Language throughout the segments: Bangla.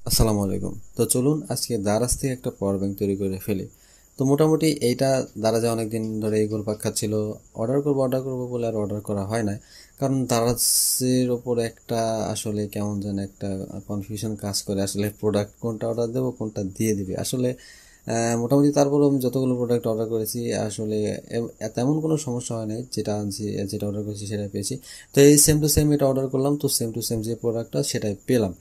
আসসালামু আলাইকুম। তো চলুন আজকে দারাজ থেকে একটা পাওয়ার ব্যাংক তৈরি করে ফেলি। তো মোটামুটি এইটা দারাজে অনেকদিন ধরে ঘুরপাক খাচ্ছিল। অর্ডার করবো বলে আর অর্ডার করা হয় না, কারণ দারাজের ওপর একটা আসলে কেমন যেন একটা কনফিউশন কাজ করে। আসলে প্রোডাক্ট কোনটা অর্ডার দেবো, কোনটা দিয়ে দিবে আসলে। মোটামুটি তারপরও আমি যতগুলো প্রোডাক্ট অর্ডার করেছি আসলে তেমন কোনো সমস্যা হয় নাই। যেটা আনছি, যেটা অর্ডার করেছি সেটাই পেয়েছি। তো এই সেম টু সেম এটা অর্ডার করলাম, তো সেম টু সেম যে প্রোডাক্টটা সেটাই পেলাম।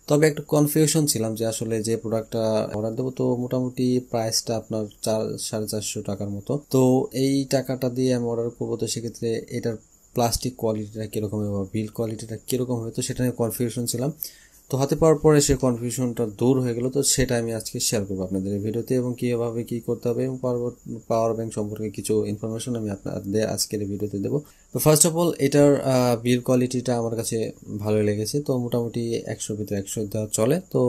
তবে একটু কনফিউশন ছিলাম যে আসলে যে প্রোডাক্টটা অর্ডার দেবো, তো মোটামুটি প্রাইসটা আপনার 400-450 টাকার মতো। তো এই টাকাটা দিয়ে আমি অর্ডার করবো, তো সেক্ষেত্রে এটার প্লাস্টিক কোয়ালিটিটা কিরকম হবে বা বিল কোয়ালিটিটা কিরকম হবে, তো সেটা নিয়ে কনফিউশন ছিলাম। তো হাতে পাওয়ার পরে সে কনফিউশনটা দূর হয়ে গেল। তো সেটা আমি আজকে শেয়ার করবো আপনাদের এই ভিডিওতে, এবং কিভাবে কি করতে হবে এবং পাওয়ার ব্যাংক সম্পর্কে কিছু ইনফরমেশন আমি আপনাদের আজকের এই ভিডিওতে দেবো। তো ফার্স্ট অফ অল এটার বিল কোয়ালিটিটা আমার কাছে ভালোই লেগেছে। তো মোটামুটি 100 ভিতরে 100 দেওয়া চলে। তো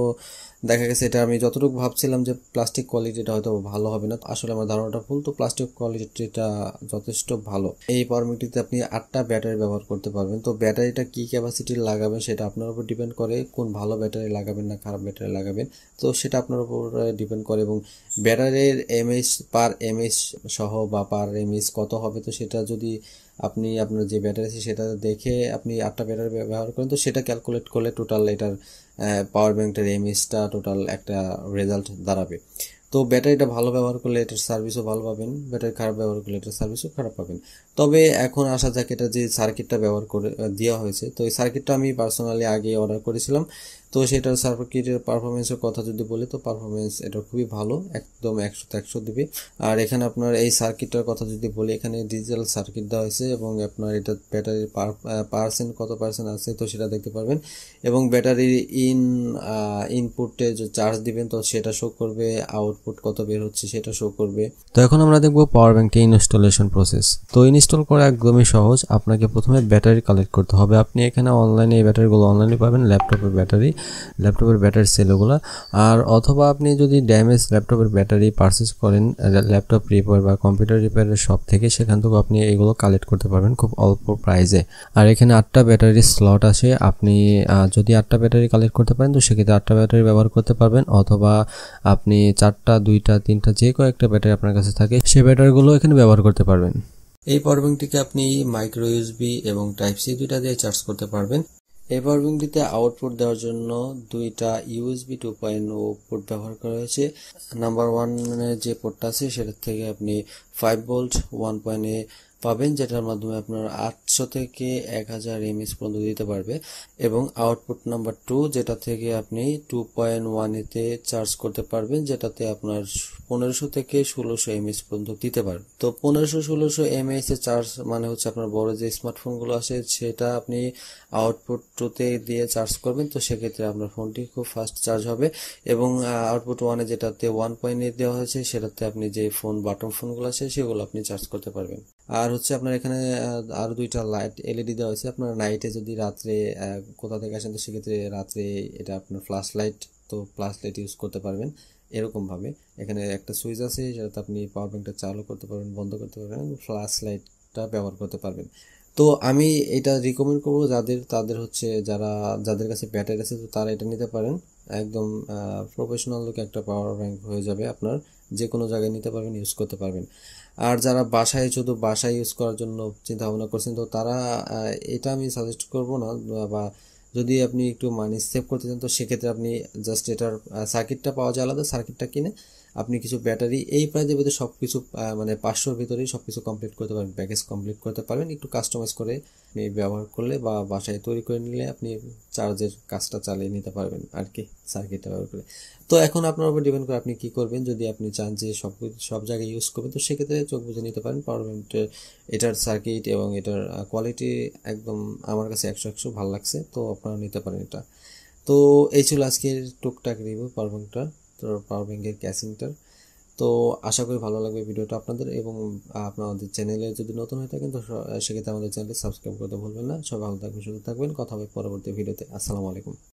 দেখা গেছে এটা আমি যতটুকু ভাবছিলাম যে প্লাস্টিক কোয়ালিটিটা হয়তো ভালো হবে না, আসলে আমার ধারণাটা ভুল। তো প্লাস্টিক কোয়ালিটিটা যথেষ্ট ভালো। এই পাওয়ার ব্যাংকটিতে আপনি 8টা ব্যাটারি ব্যবহার করতে পারবেন। তো ব্যাটারিটা কি ক্যাপাসিটির লাগাবেন সেটা আপনার উপর ডিপেন্ড করে, কোন ভালো ব্যাটারি লাগাবেন না খারাপ ব্যাটারি লাগাবেন, তো সেটা আপনার উপর ডিপেন্ড করে। এবং ব্যাটারির এমএইচ পার এমএইচ সহ বা পার এমএইচ কত হবে, তো সেটা যদি আপনি আপনার যে ব্যাটারি আছে সেটা দেখে আপনি 8টা ব্যাটারি ব্যবহার করেন, তো সেটা ক্যালকুলেট করলে টোটাল এটার পাওয়ার ব্যাংকটার এমএইচটা টোটাল একটা রেজাল্ট দাঁড়াবে। তো ব্যাটারিটা ভালো ব্যবহার করলে এটার সার্ভিসও ভালো পাবেন, ব্যাটারি খারাপ ব্যবহার করলে এটার সার্ভিসও খারাপ পাবেন। তবে এখন আসা যাক এটা যে সার্কিটটা ব্যবহার করে দেওয়া হয়েছে, তো এই সার্কিটটা আমি পার্সোনালি আগে অর্ডার করেছিলাম। তো সেটার সার্কিটের পারফরমেন্সের কথা যদি বলি, তো পারফরমেন্স এটা খুবই ভালো, একদম 100-100 দিবে। আর এখানে আপনার এই সার্কিটটার কথা যদি বলি, এখানে ডিজিটাল সার্কিট দেওয়া হয়েছে এবং আপনার এটা ব্যাটারির পার্সেন্ট কত পার্সেন্ট আছে তো সেটা দেখতে পারবেন। এবং ব্যাটারির ইনপুটে যে চার্জ দিবেন তো সেটা শো করবে, আউটপুট কত বের হচ্ছে সেটা শো করবে। তো এখন আমরা দেখব পাওয়ার ব্যাংকটি ইনস্টলেশন প্রসেস। তো ইনস্টল করা একদমই সহজ। আপনাকে প্রথমে ব্যাটারি কালেক্ট করতে হবে। আপনি এখানে অনলাইনে এই ব্যাটারিগুলো অনলাইনে পাবেন, ল্যাপটপের ব্যাটারি সেলগুলো। আর অথবা আপনি যদি ড্যামেজ ল্যাপটপের ব্যাটারি পারচেস করেন ল্যাপটপ রিপেয়ার বা কম্পিউটার রিপেয়ারের শপ থেকে, সেখান থেকে আপনি এগুলো কালেক্ট করতে পারবেন খুব অল্প প্রাইসে। আর এখানে 8টা ব্যাটারি স্লট আছে। আপনি যদি 8টা ব্যাটারি কালেক্ট করতে পারেন তো সেক্ষেত্রে 8টা ব্যাটারি ব্যবহার করতে পারবেন, অথবা আপনি 4টা 2টা 3টা যে কয়েকটা ব্যাটারি আপনার কাছে থাকে সেই ব্যাটারিগুলো এখানে ব্যবহার করতে পারবেন। এই পাওয়ার ব্যাংকটিকে আপনি মাইক্রো ইউএসবি এবং টাইপ সি দুইটা দিয়ে চার্জ করতে পারবেন। এই পাওয়ার ব্যাংকটিতে আউটপুট দেওয়ার জন্য দুইটা ইউএসবি 2.0 পোর্ট ব্যবহার করা হয়েছে। নাম্বার 1 যে পোর্টটা আছে সেটার থেকে আপনি 5 ভোল্ট 1.8 পাবেন, যেটার মাধ্যমে আপনার 800 থেকে 1000 এমএএইচ পর্যন্ত দিতে পারবে। এবং আউটপুট নাম্বার 2 যেটা থেকে আপনি 2.1 এতে চার্জ করতে পারবেন, যেটাতে আপনার 1500 থেকে 1600 এমএএইচ পর্যন্ত দিতে পারবে। তো 1500-1600 এমএএইচ এর চার্জ মানে হচ্ছে আপনার বড় যে স্মার্টফোনগুলো আছে সেটা আপনি আউটপুট 2তে দিয়ে চার্জ করবেন, তো সেক্ষেত্রে আপনার ফোনটি খুব ফাস্ট চার্জ হবে। এবং আউটপুট 1 যেটাতে 1.8 দেওয়া হয়েছে সেটাতে আপনি যে বাটন ফোনগুলো আছে সেগুলো আপনি চার্জ করতে পারবেন। আর হচ্ছে আপনার এখানে আরো দুইটা লাইট এলইডি দেওয়া হয়েছে। আপনার নাইটে যদি রাত্রে কোথা থেকে আসেন তো সেক্ষেত্রে রাত্রে এটা আপনার ফ্ল্যাশ লাইট, তো ফ্ল্যাশ লাইট ইউজ করতে পারবেন এরকম ভাবে। এখানে একটা সুইচ আছে যেটাতে আপনি পাওয়ার ব্যাংকটা চালু করতে পারবেন, বন্ধ করতে পারবেন, ফ্ল্যাশ লাইটটা ব্যবহার করতে পারবেন। তো আমি এটা রিকমেন্ড করবো তাদের হচ্ছে যাদের কাছে ব্যাটারি আছে, তো তারা এটা নিতে পারেন। একদম প্রফেশনাল লুক একটা পাওয়ার ব্যাংক হয়ে যাবে, আপনার যে কোনো জায়গায় নিতে পারবেন, ইউজ করতে পারবেন। আর যারা শুধু বাসায় ইউজ করার জন্য চিন্তা ভাবনা করছেন, তো তারা এটা আমি সাজেস্ট করব না। বা যদি আপনি একটু মানি সেভ করতে চান তো সেক্ষেত্রে আপনি জাস্ট এটার সার্কিটটা পাওয়া যায় আলাদা, সার্কিটটা কিনে আপনি কিছু ব্যাটারি এই প্রাইজের ভিতরে সবকিছু মানে 500-র ভিতরেই সবকিছু কমপ্লিট করতে পারবেন, প্যাকেজ কমপ্লিট করতে পারবেন। একটু কাস্টমাইজ করে আপনি ব্যবহার করলে বা বাসায় তৈরি করে নিলে আপনি চার্জের কাজটা চালিয়ে নিতে পারবেন আর কি, সার্কিটটা ব্যবহার করে। তো এখন আপনার উপর ডিপেন্ড করে আপনি কি করবেন। যদি আপনি চান যে সব জায়গায় ইউজ করবেন তো সেক্ষেত্রে চোখ বুঝে নিতে পারেন। পাওয়ার ব্যাংকের এটার সার্কিট এবং এটার কোয়ালিটি একদম আমার কাছে 100-100 ভালো লাগছে, তো আপনারা নিতে পারেন এটা। তো এই ছিল আজকের টুকটাক রিভিউ পাওয়ার ব্যাংকটা, তো পাওয়ার ব্যাংকের ক্যাসিংটার। তো আশা করি ভালো লাগবে ভিডিওটা আপনাদের। এবং আপনাদের চ্যানেলে যদি নতুন হয়ে থাকেন তো সেক্ষেত্রে আমাদের চ্যানেলটি সাবস্ক্রাইব করতে ভুলবেন না। সবাই ভালো থাকবেন, সুস্থ থাকবেন। কথা হবে পরবর্তী ভিডিওতে। আসসালামু আলাইকুম।